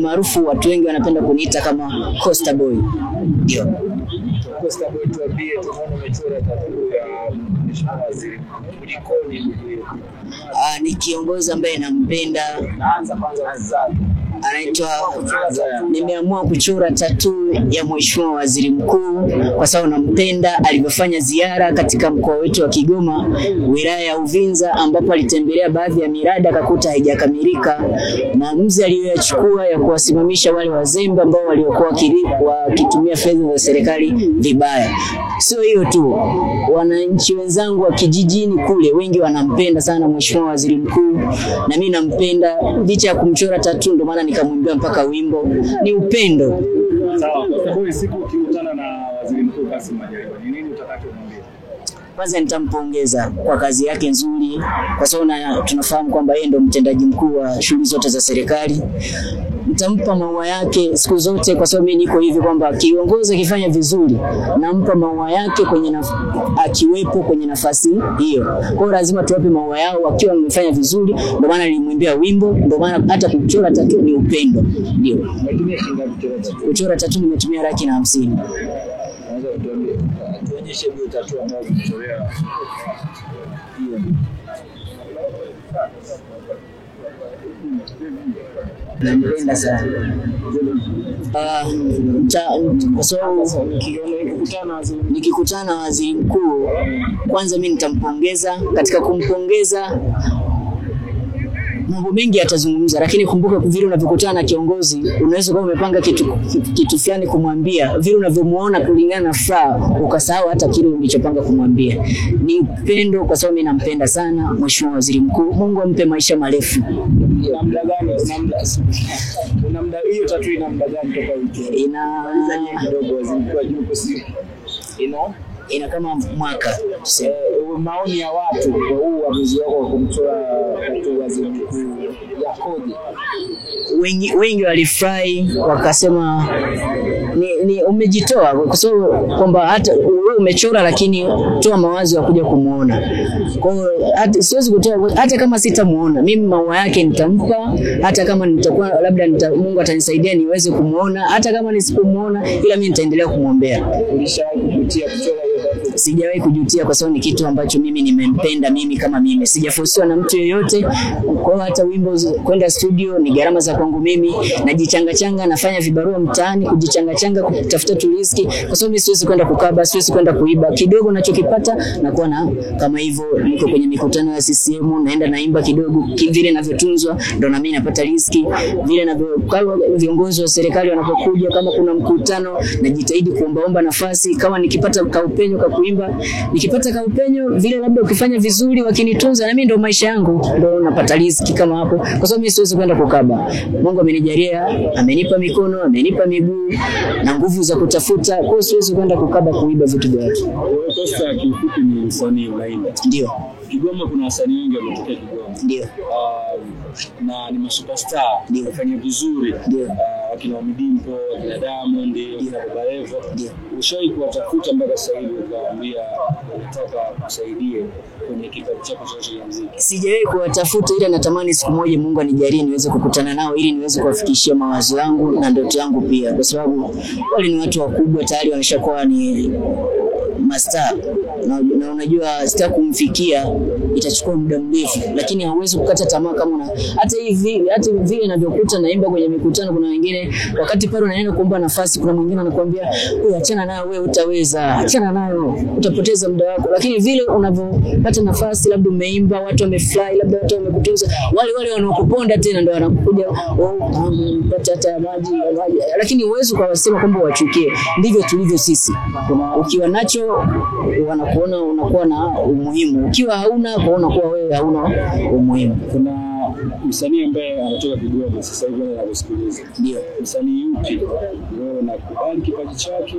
Maarufu watu wengi wanapenda kuniita kama Costa Boy. Ndio. Costa Boy, tuambie, tunaona umechora tattoo ya Mheshimiwa Waziri Mkuu. Ni kiongozi ambaye nampenda. Anza kwanza. Anaitwa, nimeamua kuchora tattoo ya Mheshimiwa Waziri Mkuu kwa sababu nampenda. Alivyofanya ziara katika mkoa wetu wa Kigoma, wilaya ya Uvinza, ambapo alitembelea baadhi ya miradi akakuta haijakamilika. Maamuzi aliyoyachukua ya kuwasimamisha wale wazembe ambao waliokuwa wakitumia fedha za serikali vibaya. Sio hiyo tu, wananchi wenzangu wa kijijini kule wengi wanampenda sana Mheshimiwa Waziri Mkuu, na mimi nampenda. Licha ya kumchora tattoo, ndio maana nikamwimbia mpaka wimbo. Ni upendo. Sawa, Costa Boy, siku ukikutana na Waziri Mkuu Kassim Majaliwa, ni nini utakachomwambia? Kwanza nitampongeza kwa kazi yake nzuri, kwa sababu tunafahamu kwamba yeye ndio mtendaji mkuu wa shughuli zote za serikali. Nitampa maua yake siku zote, kwa sababu mimi niko hivi kwamba kiongozi akifanya vizuri nampa maua yake akiwepo kwenye nafasi hiyo. Kwa hiyo lazima tuwape maua yao wakiwa wamefanya vizuri. Ndio maana nilimwimbia wimbo, ndio maana hata kuchora tattoo ni upendo. Ndio. Umetumia shilingi ngapi kuchora tattoo? Nimetumia 150. Unaweza tuonyeshe hiyo tattoo ambayo umechorea? Hiyo. Nampenda sana. Kwa sababu nikikutana na Waziri Mkuu, kwanza mimi nitampongeza. Katika kumpongeza, mambo mengi atazungumza, lakini kumbuka vile unavyokutana na kiongozi, unaweza kama umepanga kitu fulani kumwambia, vile unavyomuona kulingana na furaha ukasahau hata kile ulichopanga kumwambia. Ni upendo, kwa sababu mimi nampenda sana Mheshimiwa Waziri Mkuu. Mungu ampe maisha marefu. Ina muda gani? Una muda, hiyo tattoo ina muda gani toka wiki? Ina kidogo Waziri Mkuu yuko siri. Ina kama mwaka tuseme. Maoni ya watu kwa huu uamuzi wako wa kumchora tattoo Waziri Mkuu yakoje? Wengi walifurahi, wakasema ni umejitoa, kwa sababu kwamba hata wewe umechora lakini toa mawazo ya kuja kumuona. Kwa hiyo siwezi kutoa, hata kama sitamuona mimi maua yake nitampa, hata kama nitakuwa labda Mungu atanisaidia niweze kumuona, hata kama nisipomuona, ila mimi nitaendelea kumuombea. Ulishawahi kujutia kuchora hiyo tattoo? Sijawahi kujutia, kwa sababu ni kitu ambacho mimi nimempenda mimi kama mimi. Sijaforsiwa na mtu yeyote. Kwa hata wimbo kwenda studio ni gharama za kwangu mimi. Najichanga nafanya vibarua mtaani, kujichanga kutafuta riziki, kwa sababu mimi siwezi kwenda kukaba, siwezi kwenda kuiba. Kidogo ninachokipata nakuwa na kama hivyo, niko kwenye mikutano ya CCM, naenda naimba kidogo, vile ninavyotunzwa ndio na mimi napata riziki. Vile viongozi wa serikali wanapokuja, kama kuna mkutano, najitahidi kuomba nafasi. Kama nikipata kaupenyo kwa kuimba, nikipata kaupenyo vile, labda ukifanya vizuri wakinitunza, na mimi ndio maisha yangu, ndio napata riziki kama hapo, kwa sababu mimi siwezi kwenda kukaba. Mungu amenijalia, amenipa mikono, amenipa miguu na nguvu za kutafuta, kwa hiyo siwezi kwenda kukaba kuiba vitu vya watu. Costa kifupi ni msanii unaimba. Ndio. Kigoma kuna wasanii wengi wametokea Kigoma. Ndio. Na ni superstar, wafanya vizuri. Ndio. Wakina Midimpo, wakina Diamond, wakina Barevo. Ndio. Ushawahi kuwatafuta mpaka sasa hivi ukawaambia unataka kusaidie kwenye kipaji chako cha muziki? Sijawahi kuwatafuta, ila natamani siku moja Mungu anijalie niweze kukutana nao, ili niweze kuwafikishia mawazo yangu na ndoto yangu pia, kwa sababu wale ni watu wakubwa tayari, wameshakuwa ni mastaa, na unajua star kumfikia itachukua muda mrefu, lakini hauwezi kukata tamaa kama hata vile ninavyokuta naimba kwenye mikutano. Kuna wengine wakati pale unaenda kuomba nafasi, kuna mwingine anakuambia wewe achana nayo, wewe utaweza, achana nayo, utapoteza muda wako. Lakini vile unavyopata nafasi, labda umeimba, watu wamefly, labda watu wamekutunza, wale wanaokuponda tena ndio wanakuja unapata hata maji, lakini uwezo kwa wasema kwamba wachukie. Ndivyo tulivyo sisi. Ukiwa nacho wanakuona unakuwa na umuhimu, ukiwa hauna kuona kuwa wewe hauna umuhimu. Kuna msanii ambaye anatoka Kigoma sasa hivi anakusikiliza. Ndio. Msanii yupi wewe unakubali kipaji chake?